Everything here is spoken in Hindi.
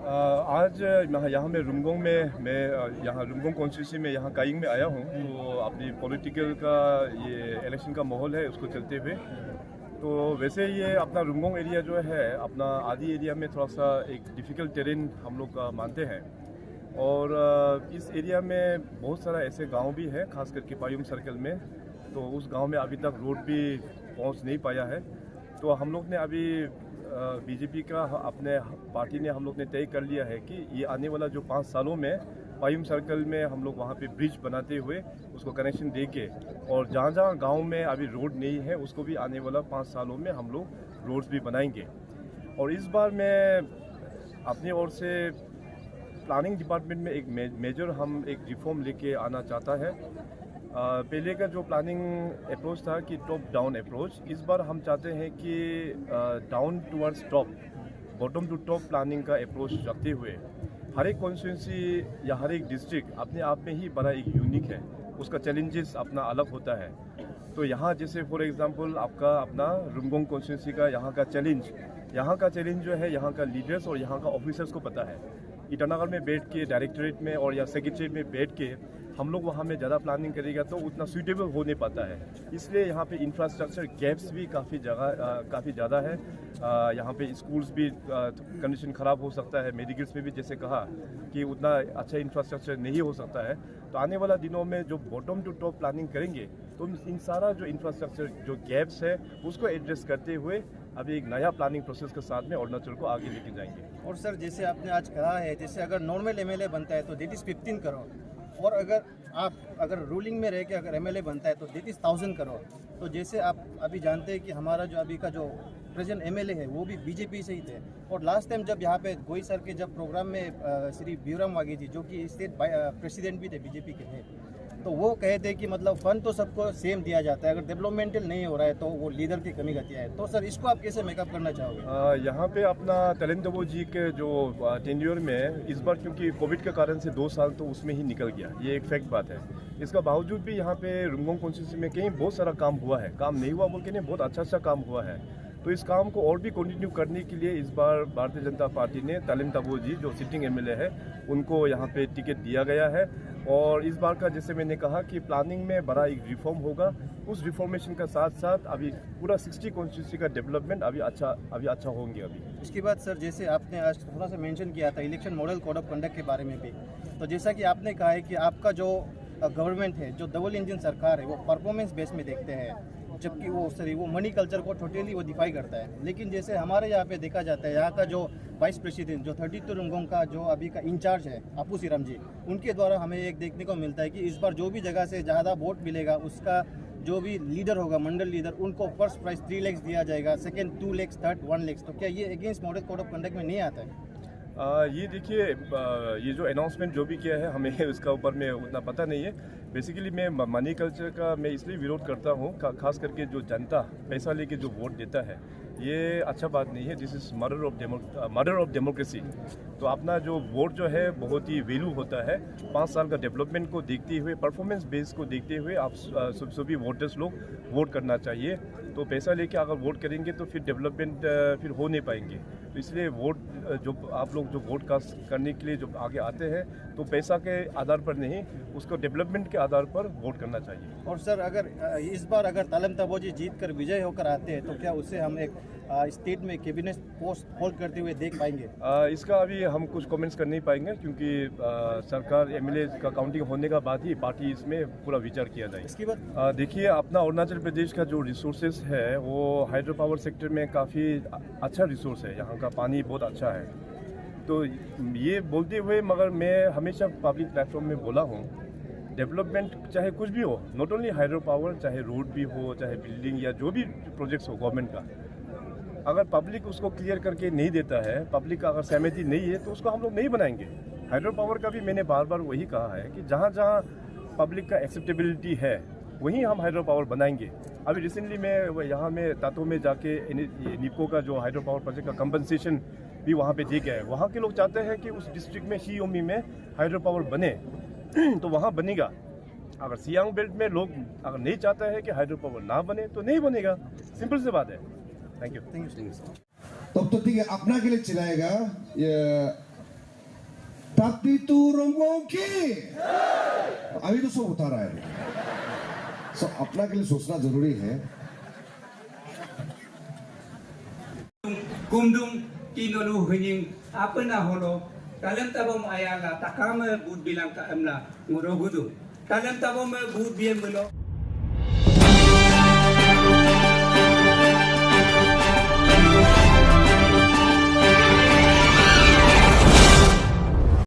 आज यहाँ मैं रुमगोंग में यहाँ रुमगोंग कॉन्स्टिट्यूंसी में यहाँ काइंग में आया हूँ। तो अपनी पॉलिटिकल का ये इलेक्शन का माहौल है उसको चलते हुए। तो वैसे ये अपना रुमगोंग एरिया जो है अपना आदि एरिया में थोड़ा सा एक डिफ़िकल्ट टेरेन हम लोग मानते हैं। और इस एरिया में बहुत सारा ऐसे गांव भी है, खास करके पायुम सर्कल में। तो उस गांव में अभी तक रोड भी पहुंच नहीं पाया है। तो हम लोग ने अभी बीजेपी का अपने पार्टी ने हम लोग ने तय कर लिया है कि ये आने वाला जो 5 सालों में पायुम सर्कल में हम लोग वहाँ पे ब्रिज बनाते हुए उसको कनेक्शन दे के, और जहाँ जहाँ गांव में अभी रोड नहीं है उसको भी आने वाला 5 सालों में हम लोग रोड्स भी बनाएंगे। और इस बार मैं अपनी ओर से प्लानिंग डिपार्टमेंट में एक मेजर हम एक रिफॉर्म लेके आना चाहता है। पहले का जो प्लानिंग अप्रोच था कि टॉप डाउन अप्रोच, इस बार हम चाहते हैं कि down towards top, bottom to top planning का अप्रोच रखते हुए हर एक कॉन्स्टिट्यूंसी या हर एक डिस्ट्रिक्ट अपने आप में ही बड़ा एक यूनिक है, उसका चैलेंजेस अपना अलग होता है। तो यहाँ जैसे फॉर एग्जांपल आपका अपना रुमगोंग कॉन्स्टिट्यूंसी का यहाँ का चैलेंज जो है यहाँ का लीडर्स और यहाँ का ऑफिसर्स को पता है। ईटानगर में बैठ के डायरेक्टरेट में और या सेक्रेटरीट में बैठ के हम लोग वहाँ में ज़्यादा प्लानिंग करेगा तो उतना सूटेबल हो नहीं पाता है। इसलिए यहाँ पे इंफ्रास्ट्रक्चर गैप्स भी काफ़ी ज़्यादा है। यहाँ पे स्कूल्स भी कंडीशन ख़राब हो सकता है। मेडिकल्स में भी जैसे कहा कि उतना अच्छा इंफ्रास्ट्रक्चर नहीं हो सकता है। तो आने वाला दिनों में जो बॉटम टू टॉप प्लानिंग करेंगे तो इन सारा जो इंफ्रास्ट्रक्चर जो गैप्स है उसको एड्रेस करते हुए अभी एक नया प्लानिंग प्रोसेस के साथ में अरुणाचल को आगे लेके जाएंगे। और सर जैसे आपने आज कहा है, जैसे अगर नॉर्मल एमएलए बनता है तो दैट इज़ 15 करोड़, और अगर रूलिंग में रह के अगर एमएलए बनता है तो दैट इज़ 1000 करोड़। तो जैसे आप अभी जानते हैं कि हमारा जो अभी का जो प्रेजेंट एमएलए है वो भी बीजेपी से ही थे। और लास्ट टाइम जब यहाँ पे गोई सर के जब प्रोग्राम में श्री बीराम वाघे जी, जो कि स्टेट प्रेसिडेंट भी थे बीजेपी के थे, तो वो कहे थे कि मतलब फंड तो सबको सेम दिया जाता है, अगर डेवलपमेंटल नहीं हो रहा है तो वो लीडर की कमी घटिया है। तो सर इसको आप कैसे मेकअप करना चाहोगे? यहाँ पे अपना तलेंदबो जी के जो टेन्योर में इस बार क्योंकि कोविड के कारण से 2 साल तो उसमें ही निकल गया, ये एक फैक्ट बात है। इसका बावजूद भी यहाँ पे रुमगोंग कॉन्स्टिट्यूंसी में कहीं बहुत सारा काम हुआ है, काम नहीं हुआ बोल के नहीं, बहुत अच्छा काम हुआ है। तो इस काम को और भी कंटिन्यू करने के लिए इस बार भारतीय जनता पार्टी ने तलेंदबो जी जो सिटिंग एमएलए है उनको यहाँ पे टिकट दिया गया है। और इस बार का जैसे मैंने कहा कि प्लानिंग में बड़ा एक रिफॉर्म होगा, उस रिफॉर्मेशन का साथ साथ अभी पूरा 60 कॉन्स्टिट्यूंसी का डेवलपमेंट अभी अच्छा होंगे। अभी इसके बाद सर जैसे आपने आज थोड़ा सा मेंशन किया था election model code of conduct के बारे में भी, तो जैसा कि आपने कहा है कि आपका जो गवर्नमेंट है, जो डबल इंजन सरकार है, वो परफॉर्मेंस बेस में देखते हैं, जबकि वो मनी कल्चर को टोटली वो डिफाई करता है। लेकिन जैसे हमारे यहाँ पे देखा जाता है, यहाँ का जो वाइस प्रेसिडेंट जो 32 रुमगोंग का जो अभी का इंचार्ज है अपू सीरम जी, उनके द्वारा हमें एक देखने को मिलता है कि इस बार जो भी जगह से ज़्यादा वोट मिलेगा उसका जो भी लीडर होगा, मंडल लीडर, उनको फर्स्ट प्राइज 3 लाख दिया जाएगा, सेकेंड 2 लाख, थर्ड 1 लाख। तो क्या ये against model code of conduct में नहीं आता है? ये देखिए, ये जो अनाउंसमेंट जो भी किया है हमें उसका ऊपर में उतना पता नहीं है। बेसिकली मैं मनी कल्चर का मैं इसलिए विरोध करता हूँ, खास करके जो जनता पैसा लेके जो वोट देता है ये अच्छा बात नहीं है। This is murder of democracy. तो अपना जो वोट जो है बहुत ही वैल्यू होता है। 5 साल का डेवलपमेंट को देखते हुए, परफॉर्मेंस बेस को देखते हुए आप सभी वोटर्स लोग वोट करना चाहिए। तो पैसा लेके अगर वोट करेंगे तो फिर डेवलपमेंट फिर हो नहीं पाएंगे। तो इसलिए वोट जो आप लोग जो वोट कास्ट करने के लिए जो आगे आते हैं तो पैसा के आधार पर नहीं, उसको डेवलपमेंट के आधार पर वोट करना चाहिए। और सर अगर इस बार अगर तलेंदबो जी जीत कर विजय होकर आते हैं तो क्या उससे हम एक स्टेट में कैबिनेट पोस्ट होल्ड करते हुए देख पाएंगे? इसका अभी हम कुछ कमेंट्स कर नहीं पाएंगे, क्योंकि सरकार एमएलए का काउंटिंग होने का बाद ही पार्टी इसमें पूरा विचार किया जाए। इसके बाद देखिए, अपना अरुणाचल प्रदेश का जो रिसोर्सेज है वो हाइड्रो पावर सेक्टर में काफ़ी अच्छा रिसोर्स है। यहाँ का पानी बहुत अच्छा है। तो ये बोलते हुए मगर मैं हमेशा पब्लिक प्लेटफॉर्म में बोला हूँ, डेवलपमेंट चाहे कुछ भी हो, नॉट ओनली हाइड्रो पावर, चाहे रोड भी हो, चाहे बिल्डिंग या जो भी प्रोजेक्ट्स हो गवर्नमेंट का, अगर पब्लिक उसको क्लियर करके नहीं देता है, पब्लिक का अगर सहमति नहीं है तो उसको हम लोग नहीं बनाएंगे। हाइड्रो पावर का भी मैंने बार बार वही कहा है कि जहाँ जहाँ पब्लिक का एक्सेप्टेबिलिटी है वहीं हम हाइड्रो पावर बनाएंगे। अभी रिसेंटली मैं यहाँ में तातो में जाके निपको का जो हाइड्रो पावर प्रोजेक्ट का कंपनसेशन भी वहाँ पे दे गया है। वहाँ के लोग चाहते हैं कि उस डिस्ट्रिक्ट में शियोमी में हाइड्रो पावर बने तो वहाँ बनेगा। अगर सियांग बेल्ट में लोग अगर नहीं चाहता है कि हाइड्रो पावर ना बने तो नहीं बनेगा, सिंपल सी बात है। Thank you. Thank you. तब तो ठीक है, अपना के लिए चिल्लाएगा, ये tapi tu Romgong की अभी तो सब उतारा है। सो अपना के लिए सोचना जरूरी है। Kumdung kinolu hunying apa na holo kalem tabom ayala takama bud bilang ka amla ngoro gudu kalem tabom bud biang melo